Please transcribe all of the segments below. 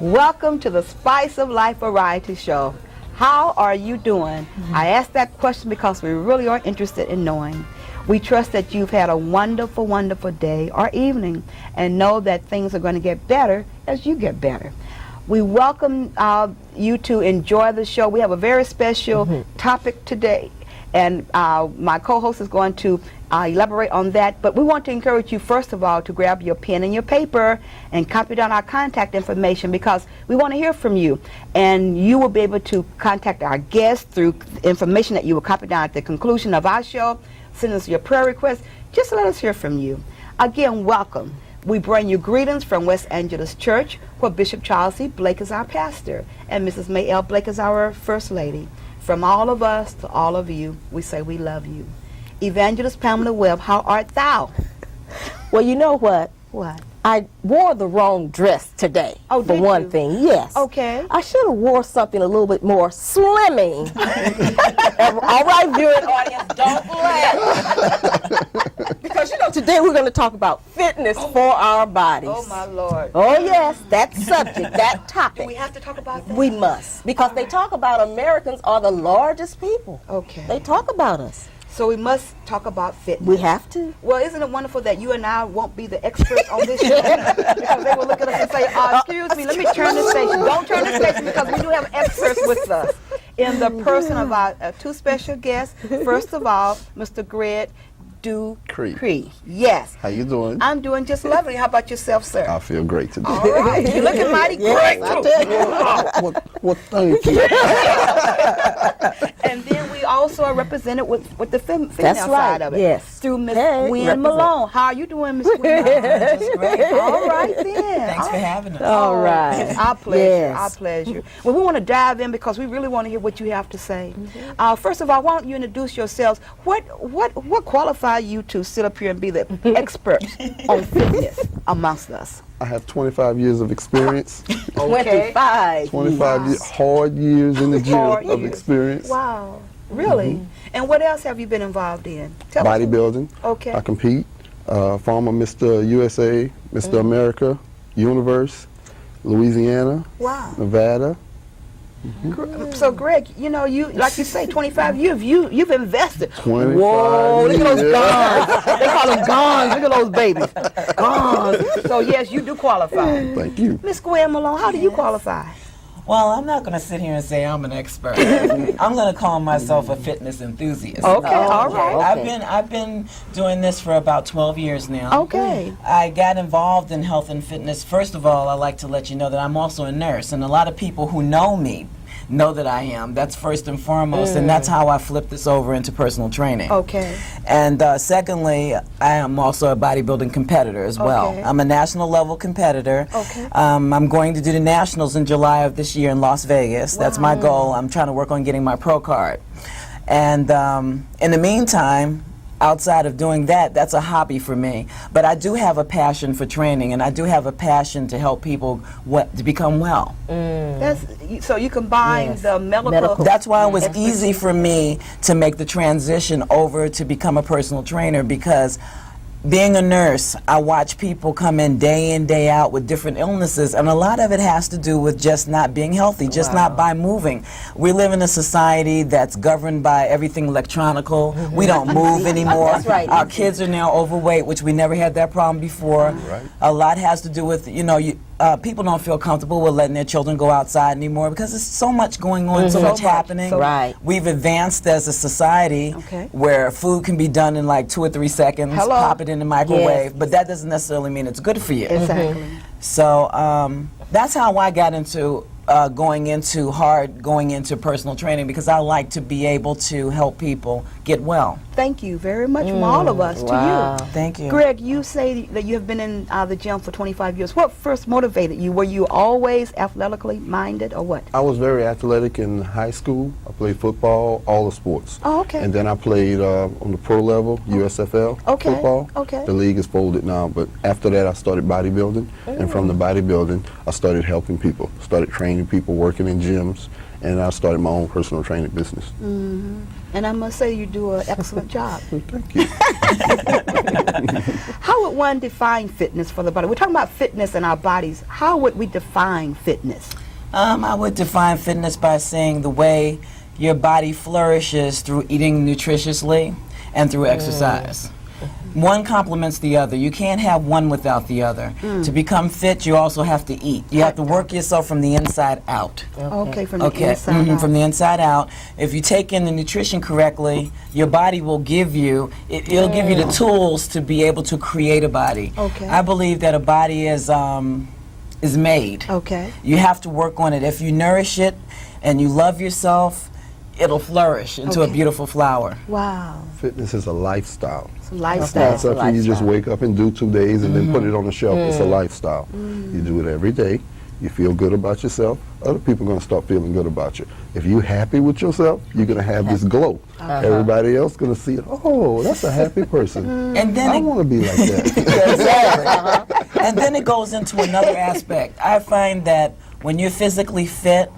Welcome to the Spice of Life Variety Show. How are you doing? I asked that question because we really are interested in knowing. We trust that you've had a wonderful, wonderful day or evening and know that things are going to get better as you get better. We welcome you to enjoy the show. We have a very special topic today, and my co-host is going to elaborate on that. But we want to encourage you, first of all, to grab your pen and your paper and copy down our contact information, because we want to hear from you. And you will be able to contact our guests through information that you will copy down at the conclusion of our show. Send us your prayer requests. Just let us hear from you. Again, welcome. We bring you greetings from West Angeles Church, where Bishop Charles C. Blake is our pastor, and Mrs. May L. Blake is our First Lady. From all of us to all of you, we say we love you. Evangelist Pamela Webb, how art thou? Well, you know what? What? I wore the wrong dress today, Oh, for did one you? thing. Yes. Okay. I should have wore something a little bit more slimming. All right, viewing audience, don't laugh. Because, you know, today we're going to talk about fitness for our bodies. Oh, my Lord. Oh, yes, that subject, that Do topic. we have to talk about that? We must. Because they talk about Americans are the largest people. Okay. They talk about us. So we must talk about fitness. We have to. Well, isn't it wonderful that you and I won't be the experts on this show? Because they will look at us and say, excuse me, let me turn this station. Don't turn this station, because we do have experts with us. In the person of our two special guests, first of all, Mr. Greg Dupree. Yes. How you doing? I'm doing just lovely. How about yourself, sir? I feel great today. All right. You're looking mighty great, too. Well, thank you. And then we also are represented with the female That's side right, of it. yes. Through Miss Hey, Gwen represent. Malone. How are you doing, Miss Gwen? Just great. All right then. Thanks for having us. All right. Our pleasure. Yes. Our pleasure. Well, we want to dive in because we really want to hear what you have to say. First of all, why don't you introduce yourselves? What qualifies you to sit up here and be the expert on fitness amongst us? I have 25 years of experience. 25. 25 hard years in the gym Hard of years. experience. Wow. Really? And what else have you been involved in? Tell us. Bodybuilding. Okay. I compete. Former Mr. USA, Mr. America, Universe, Louisiana, Wow. Nevada. So, Greg, you know, you like you say, 25 years, you've invested. 25 Whoa, look at those years. guns. They call them guns. Look at those babies. Guns. So, yes, you do qualify. Thank you. Miss Gwen Malone, how do you qualify? Well, I'm not going to sit here and say I'm an expert. I'm going to call myself a fitness enthusiast. Okay, all right. I've been doing this for about 12 years now. Okay. I got involved in health and fitness. First of all, I'd like to let you know that I'm also a nurse, and a lot of people who know me know that I am. That's first and foremost, and that's how I flipped this over into personal training. Okay. And secondly, I am also a bodybuilding competitor as well. Okay. I'm a national level competitor. Okay. I'm going to do the nationals in July of this year in Las Vegas. That's my goal. I'm trying to work on getting my pro card. And in the meantime, outside of doing that, that's a hobby for me. But I do have a passion for training, and I do have a passion to help people to become well. So you combine the medical. That's why it was easy for me to make the transition over to become a personal trainer, because being a nurse, I watch people come in, day out with different illnesses, and a lot of it has to do with just not being healthy, just not by moving. We live in a society that's governed by everything electronical. We don't move anymore. That's right. Our kids are now overweight, which we never had that problem before. Right. A lot has to do with, people don't feel comfortable with letting their children go outside anymore because there's so much going on, so much happening. Right. We've advanced as a society Okay. where food can be done in like 2 or 3 seconds, Hello. pop it in the microwave, Yes. but that doesn't necessarily mean it's good for you. Exactly. So that's how I got into going into personal training, because I like to be able to help people get well. Thank you very much from all of us Wow. to Thank you. you. Greg, you say that you have been in the gym for 25 years. What first motivated you? Were you always athletically minded or what? I was very athletic in high school. I played football, all the sports. Oh, okay. And then I played on the pro level, USFL Okay, football. okay. The league is folded now, but after that I started bodybuilding. And from the bodybuilding, I started helping people, started training people, working in gyms, and I started my own personal training business. And I must say you do an excellent job. Thank you. How would one define fitness for the body? We're talking about fitness in our bodies. How would we define fitness? I would define fitness by saying the way your body flourishes through eating nutritiously and through exercise. One complements the other. You can't have one without the other. To become fit, you also have to eat. You have to work yourself from the inside out. Okay, from the inside out. From the inside out. If you take in the nutrition correctly, your body will give you, it'll give you the tools to be able to create a body. Okay. I believe that a body is made. Okay. You have to work on it. If you nourish it and you love yourself, it'll flourish into a Okay. beautiful flower. Wow. Fitness is a lifestyle. It's a lifestyle. It's not something you just wake up and do 2 days and then put it on the shelf. It's a lifestyle. You do it every day. You feel good about yourself. Other people are going to start feeling good about you. If you're happy with yourself, you're going to have this glow. Everybody else going to see it. Oh, that's a happy person. And then I want to be like that. Exactly. And then it goes into another aspect. I find that when you're physically fit,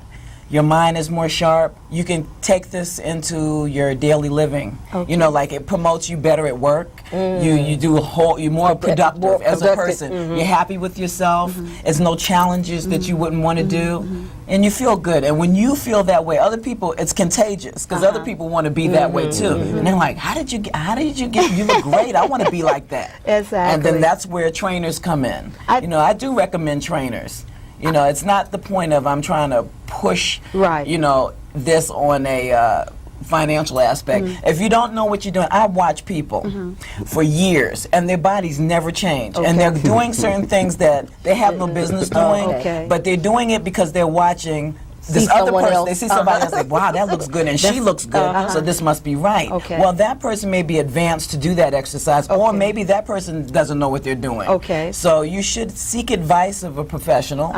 your mind is more sharp. You can take this into your daily living. Okay. You know, like it promotes you better at work. You do you're more productive as a person. You're happy with yourself. There's no challenges that you wouldn't want to do. And you feel good. And when you feel that way, other people, it's contagious because other people want to be that way too. And they're like, how did you get, you look great. I want to be like that. Exactly. And then that's where trainers come in. I do recommend trainers. You know, it's not the point of I'm trying to push, you know, this on a financial aspect. If you don't know what you're doing, I watch people for years and their bodies never change. And they're doing certain things that they have no business doing, but they're doing it because they're watching this other person. They see somebody else like, wow, that looks good and she looks good, so this must be right. Okay. Well, that person may be advanced to do that exercise, or maybe that person doesn't know what they're doing. Okay. So you should seek advice of a professional.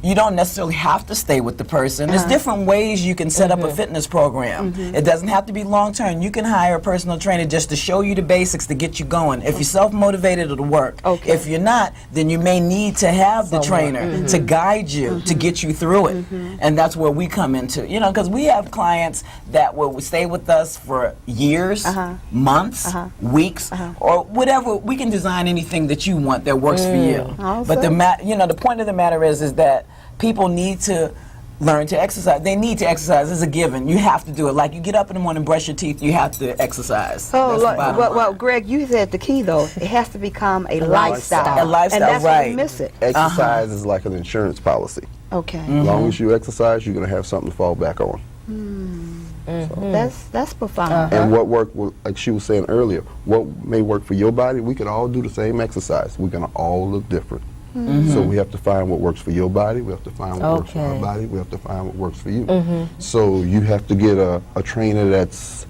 You don't necessarily have to stay with the person. There's different ways you can set up a fitness program. It doesn't have to be long term. You can hire a personal trainer just to show you the basics to get you going. If you're self-motivated, it'll work. Okay. If you're not, then you may need to have the trainer to guide you, to get you through it. And that's where we come into, you know, because we have clients that will stay with us for years, months, weeks, or whatever. We can design anything that you want that works for you. But the point of the matter is that people need to learn to exercise. They need to exercise. It's a given. You have to do it. Like you get up in the morning, brush your teeth, you have to exercise. Oh, That's the bottom line. well, Greg, you said the key though. It has to become a lifestyle. A lifestyle, and that's where right. we miss it. Exercise is like an insurance policy. Okay. As long as you exercise, you're going to have something to fall back on. That's profound. And what worked, like she was saying earlier, what may work for your body, we can all do the same exercise. We're going to all look different. So we have to find what works for your body. We have to find what works for our body. We have to find what works for you. So you have to get a trainer that's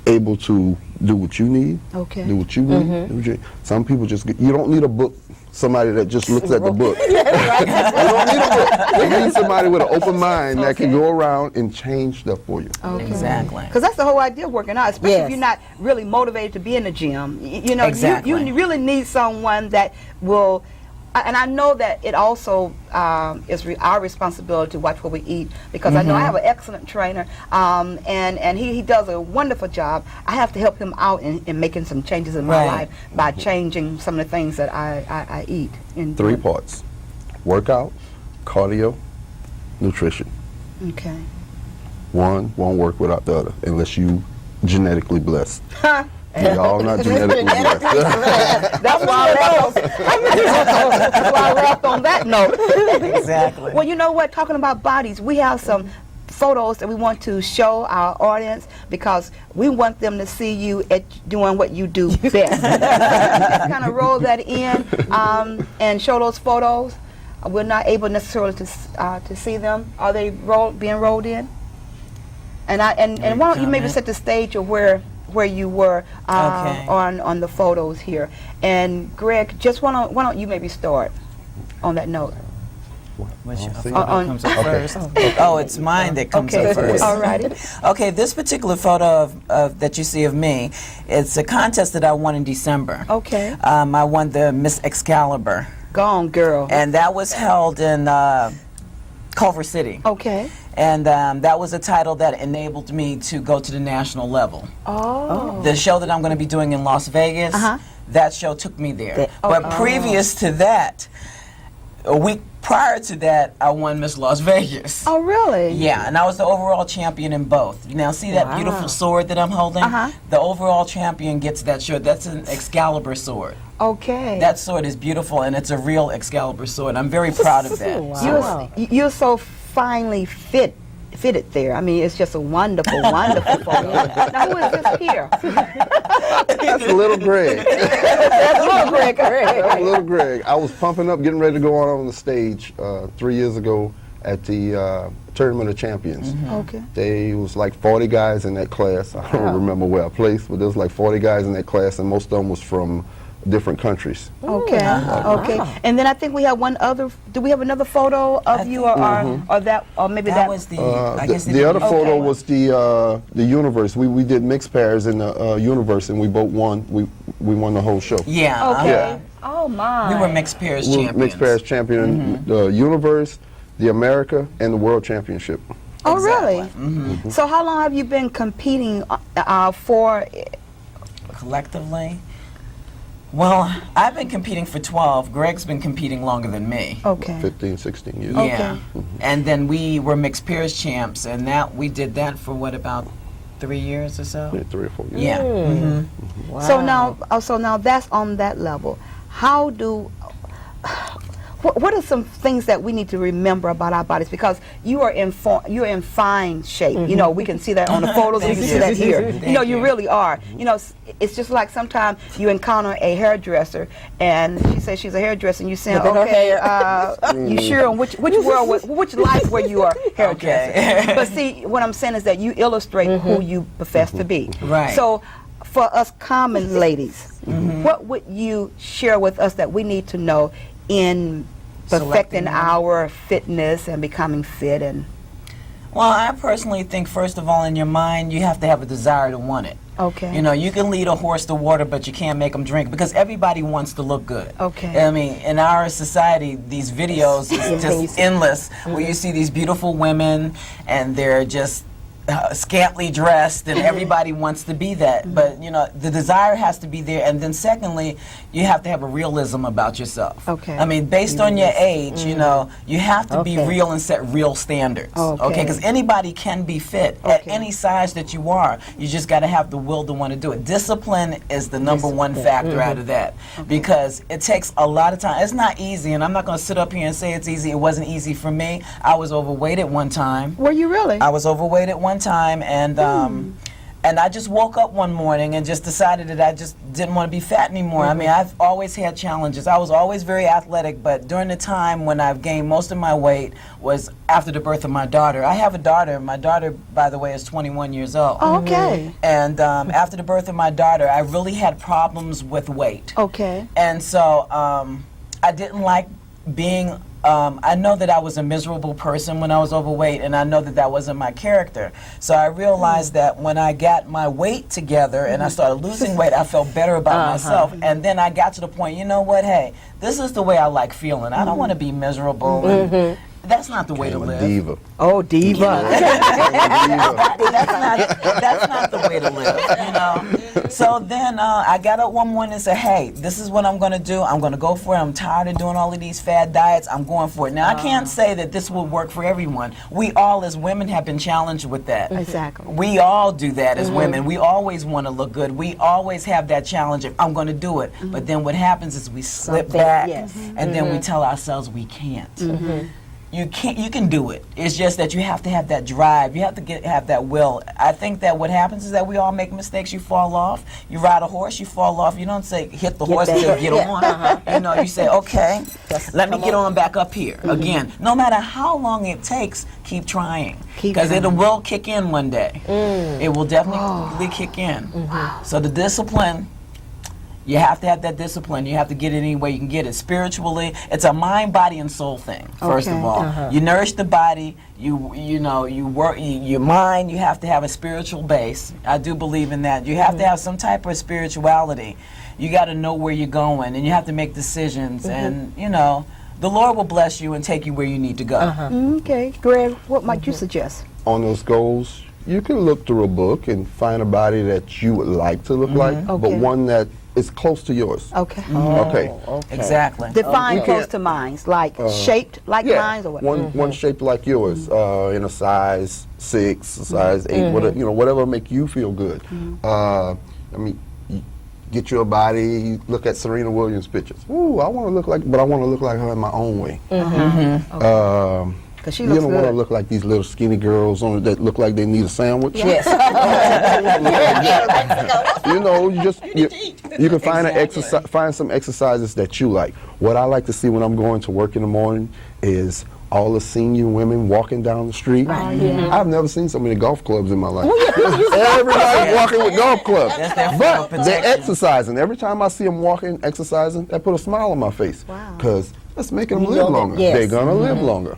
able to do what you need. Okay. Do what you need. Do what you, some people just you don't need a book. Somebody that just looks at the book. You don't need a book. You need somebody with an open mind that can go around and change stuff for you. Okay. Exactly. Because that's the whole idea of working out, especially if you're not really motivated to be in the gym. You know, Exactly. you really need someone that will. And I know that it also is our responsibility to watch what we eat, because I know I have an excellent trainer, and he does a wonderful job. I have to help him out in making some changes in my life by changing some of the things that I eat. 3 parts: workout, cardio, nutrition. Okay. One won't work without the other unless you genetically blessed. We all not genetically blessed. That's why I left on that note. Exactly. Well, you know what? Talking about bodies, we have some photos that we want to show our audience because we want them to see you doing what you do best. Just kind of roll that in and show those photos. We're not able necessarily to see them. Are they being rolled in? And why don't you maybe set the stage of where you were on the photos here. And Greg, just why don't you maybe start on that note? What's your see. photo comes up first? Oh, it's mine that comes up first. All righty. Okay, this particular photo of that you see of me, it's a contest that I won in December. Okay. I won the Miss Excalibur. Go on, girl. And that was held in Culver City. Okay. And that was a title that enabled me to go to the national level. Oh. The show that I'm going to be doing in Las Vegas, that show took me there. But previous to that, a week prior to that, I won Miss Las Vegas. Oh, really? Yeah, and I was the overall champion in both. Now, see that beautiful sword that I'm holding? The overall champion gets that sword. That's an Excalibur sword. Okay. That sword is beautiful, and it's a real Excalibur sword. I'm very proud of that. Wow. You're so finely fitted there. I mean, it's just a wonderful, wonderful photo. Now, who is this here? That's little Greg. That's little Greg. That's little Greg. I was pumping up, getting ready to go on the stage 3 years ago at the Tournament of Champions. Okay. There was like 40 guys in that class. I don't remember where I placed, but there was like 40 guys in that class, and most of them was from different countries. Okay. Okay. And then I think we have one other. Do we have another photo of you, or that, or maybe That was the, I guess the other photo was the universe. We did mixed pairs in the universe, and we both won. We won the whole show. Yeah. Okay. Yeah. Oh my. We were mixed pairs We were champions. mixed pairs champion, the universe, the America, and the world championship. Oh, Exactly. really? So how long have you been competing for? Collectively? Well, I've been competing for 12. Greg's been competing longer than me. Okay. 15, 16 years. Yeah. And then we were mixed pairs champs, and that we did that for what, about 3 years or so? Yeah, 3 or 4 years. Yeah. Wow. So now that's on that level. How do? What are some things that we need to remember about our bodies? Because you are you're in fine shape. You know, we can see that on the photos. We can see that here. You know, you really are. You know, it's just like sometimes you encounter a hairdresser, and she says she's a hairdresser, and you say, Look at her okay, hair. you sure on which world, which life were you a hairdresser? Okay. But see, what I'm saying is that you illustrate who you profess to be. Right. So, for us common ladies, what would you share with us that we need to know in perfecting Selecting our fitness and becoming fit? And Well, I personally think, first of all, in your mind, you have to have a desire to want it. okay, You know, you can lead a horse to water, but you can't make them drink, because everybody wants to look good. Okay. I mean, in our society, these videos is just endless, where you see these beautiful women, and they're just scantily dressed, and everybody wants to be that. But, you know, the desire has to be there. And then secondly, you have to have a realism about yourself. Okay. I mean, based on your age, you know, you have to be Okay. real and set real standards. Okay. Because anybody can be fit at any size that you are. You just got to have the will to want to do it. Discipline is the number one factor out of that, because it takes a lot of time. It's not easy, and I'm not going to sit up here and say it's easy. It wasn't easy for me. I was overweight at one time. were you really? I was overweight at one time, and I just woke up one morning and just decided that I just didn't want to be fat anymore. I mean, I've always had challenges. I was always very athletic, but during the time when I've gained most of my weight was after the birth of my daughter. I have a daughter. My daughter, by the way, is 21 years old. Oh, okay. And after the birth of my daughter, I really had problems with weight. Okay. And so I didn't like being, I know that I was a miserable person when I was overweight, and I know that that wasn't my character. So I realized that when I got my weight together and I started losing weight, I felt better about myself. And then I got to the point, you know what, hey, this is the way I like feeling. I don't want to be miserable. And that's not the way to I'm a live. diva. Oh, diva. That's not the way to live, you know. So then I got up one morning and said, hey, this is what I'm going to do. I'm going to go for it. I'm tired of doing all of these fad diets. I'm going for it. Now, I can't say that this will work for everyone. We all, as women, have been challenged with that. Exactly. We all do that as women. We always want to look good. We always have that challenge of, I'm going to do it. But then what happens is we slip back, and then we tell ourselves we can't. You can't. You can do it. It's just that you have to have that drive. You have to have that will. I think that what happens is that we all make mistakes. You fall off. You ride a horse. You fall off. You don't say hit the horse to get on. You know. You say, okay, let me get on back up here again. No matter how long it takes, keep trying, because it will kick in one day. It will definitely kick in. So the discipline. You have to have that discipline. You have to get it any way you can get it. Spiritually, it's a mind, body, and soul thing. First of all, you nourish the body. You know, you work your mind. You have to have a spiritual base. I do believe in that. You have to have some type of spirituality. You got to know where you're going, and you have to make decisions. And you know, the Lord will bless you and take you where you need to go. Okay, Greg, what might you suggest? On those goals, you can look through a book and find a body that you would like to look like, but Okay. one that is close to yours. Okay. Okay. Exactly. Define You close can't- to mine, like shaped like Yeah, mine or what? one shaped like yours, in a size 6, a size 8, whatever, whatever make you feel good. I mean, you get you a body. You look at Serena Williams pictures. Ooh, I want to look like, but I want to look like her in my own way. Because she You looks don't want to good. look like these little skinny girls on that look like they need a sandwich. Yes. You know, you can find an exercise, find some exercises that you like. What I like to see when I'm going to work in the morning is all the senior women walking down the street. I've never seen so many golf clubs in my life. Everybody's walking with golf clubs, That's their form but of they're protection. exercising. Every time I see them walking, exercising, that put a smile on my face. Wow. Because that's making them live longer. Yes. They're gonna live longer.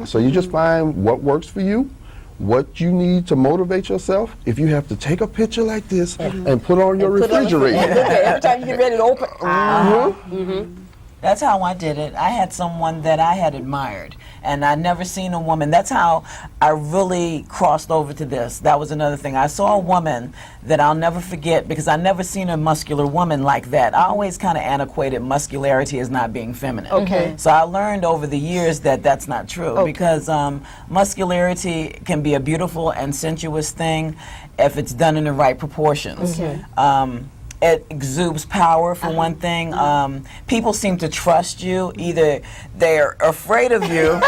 So you just find what works for you, what you need to motivate yourself. If you have to take a picture like this and put on your refrigerator. Every time you get ready to open. That's how I did it. I had someone that I had admired, and I never seen a woman. That's how I really crossed over to this. That was another thing. I saw a woman that I'll never forget because I never seen a muscular woman like that. I always kind of antiquated muscularity as not being feminine. Okay. So I learned over the years that that's not true because muscularity can be a beautiful and sensuous thing if it's done in the right proportions. It exudes power, for one thing. People seem to trust you. Either they're afraid of you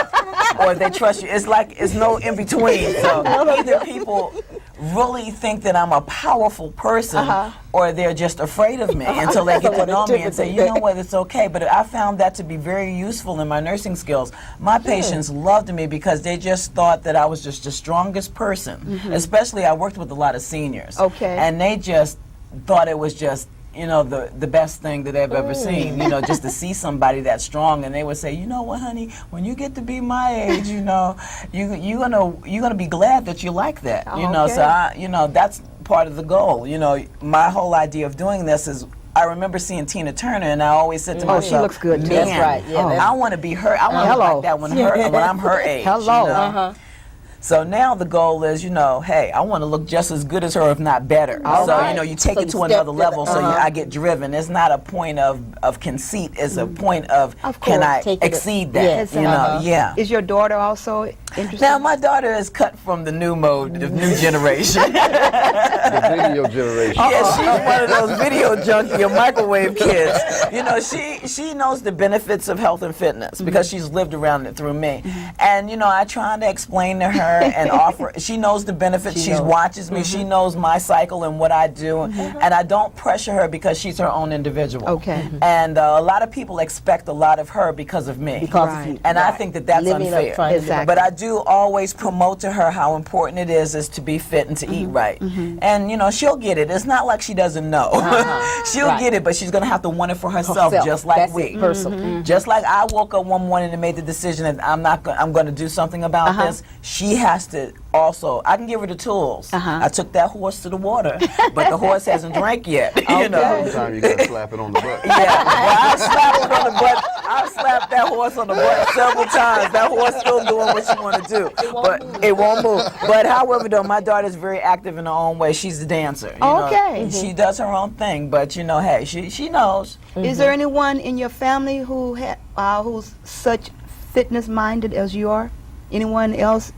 or they trust you. It's like it's no in between. So either people really think that I'm a powerful person or they're just afraid of me until they get to know me and say, you know what, it's okay. But I found that to be very useful in my nursing skills. My patients loved me because they just thought that I was just the strongest person. Especially I worked with a lot of seniors. Okay. And they just thought it was just, you know, the best thing that they've ever seen, you know, just to see somebody that strong. And they would say, you know what, honey, when you get to be my age, you know, you're gonna be glad that you like that, you know. So you know, that's part of the goal. You know, my whole idea of doing this is, I remember seeing Tina Turner, and I always said to myself, she looks good, too. Man, That's right, yeah, that's- I want to be her. I want to look like that when I'm her age. Hello. You know? So now the goal is, you know, hey, I want to look just as good as her, if not better. So, you know, you take So it you to step another to level, the- so I get driven. It's not a point of conceit. It's a point of can I Take it- exceed that? yes, You know, yeah. Is your daughter also interested? Now, my daughter is cut from the new mode, the new generation. The video generation. Yeah, she's one of those video junkie or microwave kids. You know, she knows the benefits of health and fitness because she's lived around it through me. And, you know, I try to explain to her and offer. She knows the benefits. She watches me. She knows my cycle and what I do. And I don't pressure her because she's her own individual. Okay. And a lot of people expect a lot of her because of me. Because Right. of you. And I think that that's Living up, unfair. trying to live Exactly. But I do always promote to her how important it is to be fit and to eat right. And, you know, she'll get it. It's not like she doesn't know. She'll Right. get it, but she's going to have to want it for herself, just like That's we. it, personal. Just like I woke up one morning and made the decision that I'm going to do something about this, she has to also, I can give her the tools. I took that horse to the water, but the horse hasn't drank yet. You know. Sometimes you gotta slap it on the butt. Yeah, well, I slapped it on the butt. I slapped that horse on the butt several times. That horse still doing what she want to do, but it won't move. But however, though, my daughter's very active in her own way. She's a dancer. You know. Okay. She does her own thing, but you know, hey, she knows. Is there anyone in your family who who's such fitness minded as you are? Anyone else?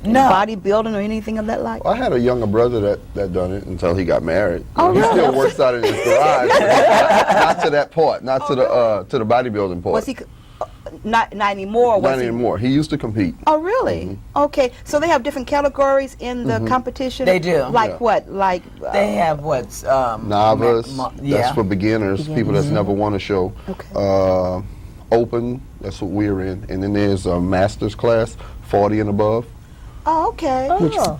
No. Bodybuilding or anything of that like? I had a younger brother that done it until he got married. Oh, He really? still works out in his garage, but not to that part, not to the bodybuilding part. Was he not anymore? Was Not he? anymore. He used to compete. Oh, really? Okay. So they have different categories in the competition. They do. Like Yeah. what? Like They have what's Novice, yeah. that's for beginners, people that's never won a show. Okay. Open, that's what we're in. And then there's a master's class, 40 and above. Oh, okay.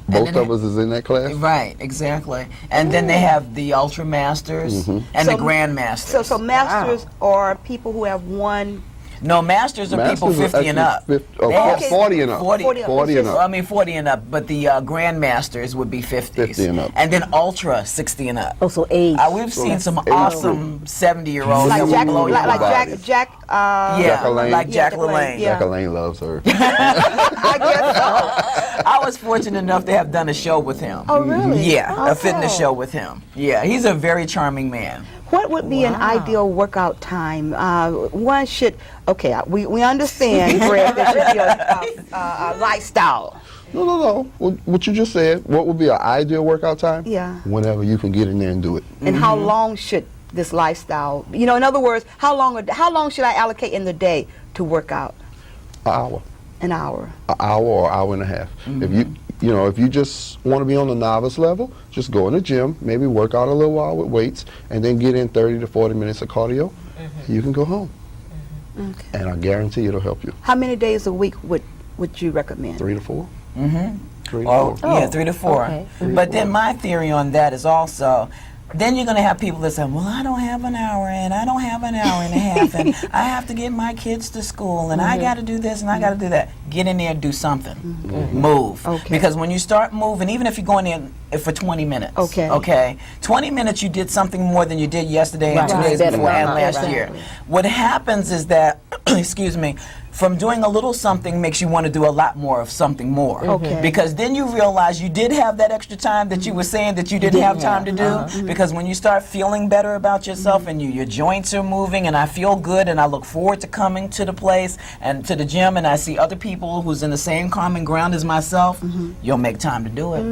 Both of us is in that class. Right, exactly. And then they have the Ultra Masters and the So- Grand Masters. So masters are people who have won No, masters are people 50 and up. 40 and up. 40 and up. I mean 40 and up, but the grandmasters would be 50s. 50 and up. And then ultra 60 and up. Oh, so age. We've seen some awesome 70-year-olds Like that Jack, will blow you like away. Jack, Yeah, LaLanne. like Jack Yeah, LaLanne. yeah. Jack LaLanne loves her. I guess so. I was fortunate enough to have done a show with him. Oh, really? Yeah, a fitness Okay. show with him. Yeah, he's a very charming man. What would be an ideal workout time? One should, okay, we understand, Greg, there should be a lifestyle. No. What you just said, what would be an ideal workout time? Yeah. Whenever you can get in there and do it. And how long should this lifestyle, in other words, how long should I allocate in the day to work out? An hour. An hour. An hour or hour and a half. If you just want to be on the novice level, just go in the gym, maybe work out a little while with weights, and then get in 30 to 40 minutes of cardio. You can go home. Okay. And I guarantee it'll help you. How many days a week would you recommend? 3 to 4. Mm-hmm. 3 to Oh, 4. yeah, 3 to 4. Okay. But then my theory on that is also, then you're going to have people that say, well, I don't have an hour and I don't have an hour and a half and I have to get my kids to school and I got to do this and I got to do that. Get in there and do something. Move. Okay. Because when you start moving, even if you're going in for 20 minutes, Okay. 20 minutes you did something more than you did yesterday and 2 Right. days Right. before and Right. last year. What happens is that, excuse me, from doing a little something makes you want to do a lot more of something more. Okay. Because then you realize you did have that extra time that you were saying that you didn't have time to do. Because when you start feeling better about yourself and your joints are moving and I feel good and I look forward to coming to the place and to the gym and I see other people who's in the same common ground as myself, you'll make time to do it.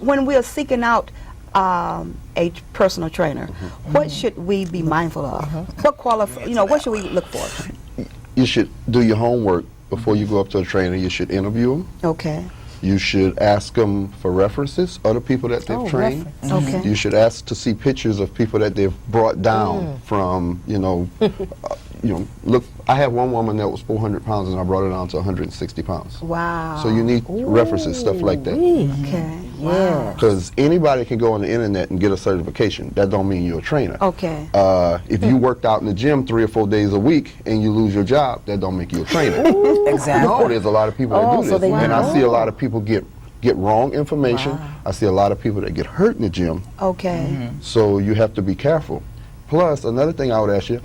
When we are seeking out a personal trainer, what should we be mindful of? What should we look for? You should do your homework before you go up to a trainer. You should interview them. Okay. You should ask them for references, other people that they've trained. Okay. You should ask to see pictures of people that they've brought down from, look, I have one woman that was 400 pounds and I brought her down to 160 pounds. Wow. So you need references, stuff like that. Okay. Yeah. Because anybody can go on the internet and get a certification. That don't mean you're a trainer. Okay. If you worked out in the gym 3 or 4 days a week and you lose your job, that don't make you a trainer. Exactly. No, there's a lot of people that do so this. they And I know. see a lot of people get wrong information. I see a lot of people that get hurt in the gym. Okay. So you have to be careful. Plus, another thing I would ask you,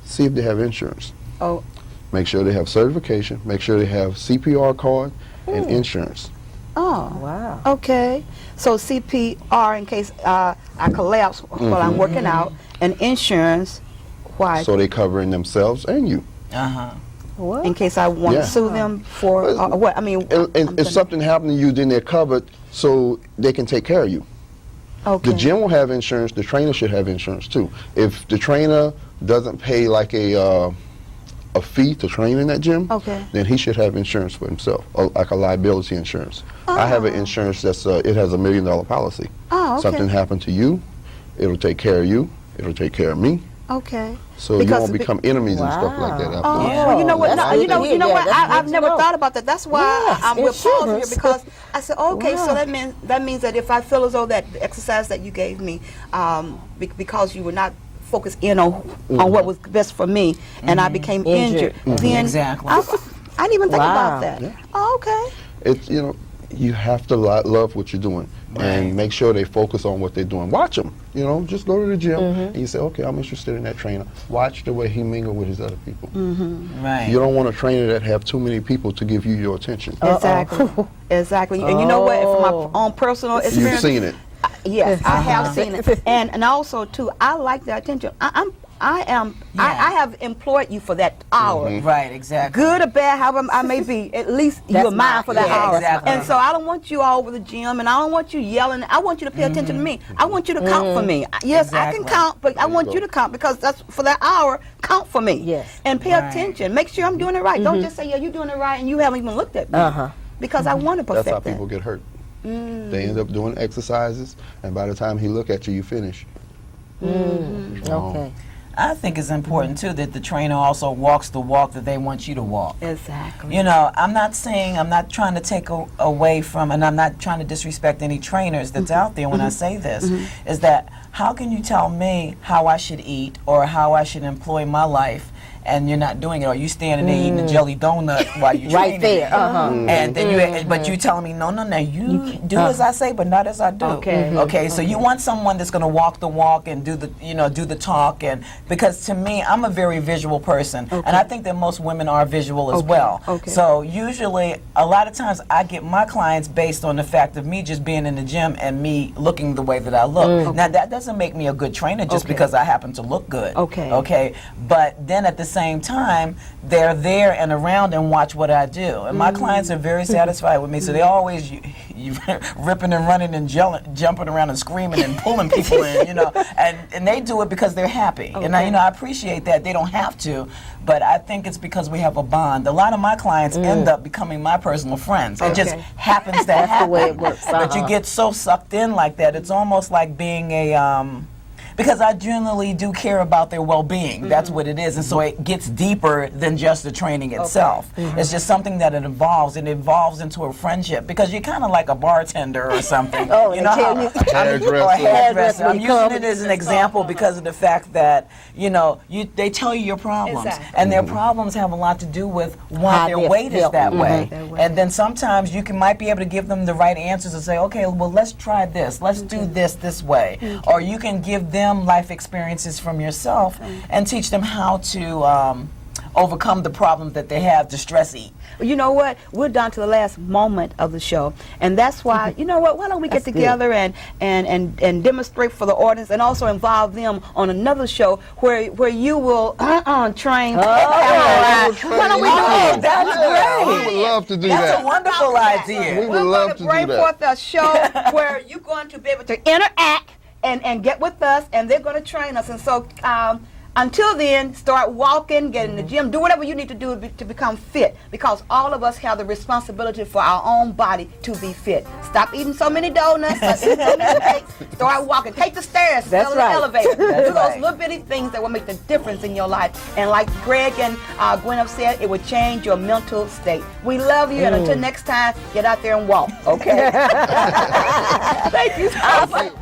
see if they have insurance. Oh. Make sure they have certification. Make sure they have CPR card and insurance. Oh. Wow. Okay. So CPR in case I collapse while I'm working out, and insurance, why? So they covering themselves and you. Uh-huh. What? In case I want Yeah. to sue them for what? I mean, And if something happened to you, then they're covered so they can take care of you. okay. The gym will have insurance. The trainer should have insurance too. If the trainer doesn't pay like a fee to train in that gym, Okay. then he should have insurance for himself, like a liability insurance. I have an insurance that's it has $1 million policy. Oh, okay. Something happened to you, it'll take care of you. It'll take care of me. Okay. So you Because won't become enemies and stuff like that after. Oh, Yeah. well, you know what? That's No, good to hear. you know Yeah, what? that's I've good to never know. thought about that. That's why Yes, I'm with pausing here, insurance. because I said, okay, so Wow. that means that if I feel as though that exercise that you gave me, because you were not focused in on what was best for me, and I became injured, then Exactly. I didn't even think Wow. about that. Yeah. Oh, okay. It's you have to love what you're doing and make sure they focus on what they're doing. Watch them. Just go to the gym and you say, okay, I'm interested in that trainer. Watch the way he mingle with his other people. Right. You don't want a trainer that have too many people to give you your attention. Exactly. Exactly. And you know what? From my own personal You've experience, seen it. yes, I have seen it, and also too, I like the attention. I have employed you for that hour. Right, exactly. Good or bad, however I may be, at least you're That's mine for that yeah, hour. exactly. And so I don't want you all over the gym, and I don't want you yelling. I want you to pay attention to me. I want you to count for me. Yes, I can Exactly. count, but I want you to count, because that's for that hour. Count for me. Yes. And pay attention. Make sure I'm doing it right. Don't just say, yeah, you're doing it right, and you haven't even looked at me. Because I want to perfect That's how that. people get hurt. They end up doing exercises, and by the time he look at you, you finish. Okay. I think it's important too that the trainer also walks the walk that they want you to walk. Exactly. I'm not trying to take away from, and I'm not trying to disrespect any trainers that's out there when I say this, is that how can you tell me how I should eat or how I should employ my life and you're not doing it, or you standing there eating a jelly donut while you're Right training there. and then but you telling me no, you do as I say, but not as I do. Okay. So you want someone that's going to walk the walk and do the do the talk, and because to me, I'm a very visual person, and I think that most women are visual as well. So usually, a lot of times, I get my clients based on the fact of me just being in the gym and me looking the way that I look. Now that doesn't make me a good trainer just because I happen to look good. Okay. But then at the same time, they're there and around and watch what I do, and my clients are very satisfied with me. So they always you ripping and running and jumping around and screaming and pulling people in, and they do it because they're happy. And I appreciate that. They don't have to, but I think it's because we have a bond. A lot of my clients end up becoming my personal friends. It just happens to happen. The way it works. But you get so sucked in like that. It's almost like being a because I generally do care about their well-being. That's what it is. And so it gets deeper than just the training itself. It's just something that it evolves, and it evolves into a friendship, because you're kind of like a bartender or something. You know how, or a hairdresser. I'm using it as an example because of the fact that, they tell you your problems. And their problems have a lot to do with why their weight is that way. And then sometimes you might be able to give them the right answers and say, okay, well, let's try this. Let's do this way. Or you can give them life experiences from yourself and teach them how to overcome the problems that they have to stress eat. You know what? We're down to the last moment of the show, and that's why, why don't we get together and demonstrate for the audience, and also involve them on another show where you will train. Why don't we do that? That's great. We would love to do that. That's a wonderful idea. We would love to do bring that. forth a show where you're going to be able to interact and get with us, and they're going to train us. And so until then, start walking, get in the gym, do whatever you need to do to become fit, because all of us have the responsibility for our own body to be fit. Stop eating so many donuts, stop eating so many cakes, start walking, take the stairs, go to the elevator. Do those little bitty things that will make the difference in your life. And like Greg and Gwen have said, it will change your mental state. We love you, and until next time, get out there and walk, okay? Thank you so much.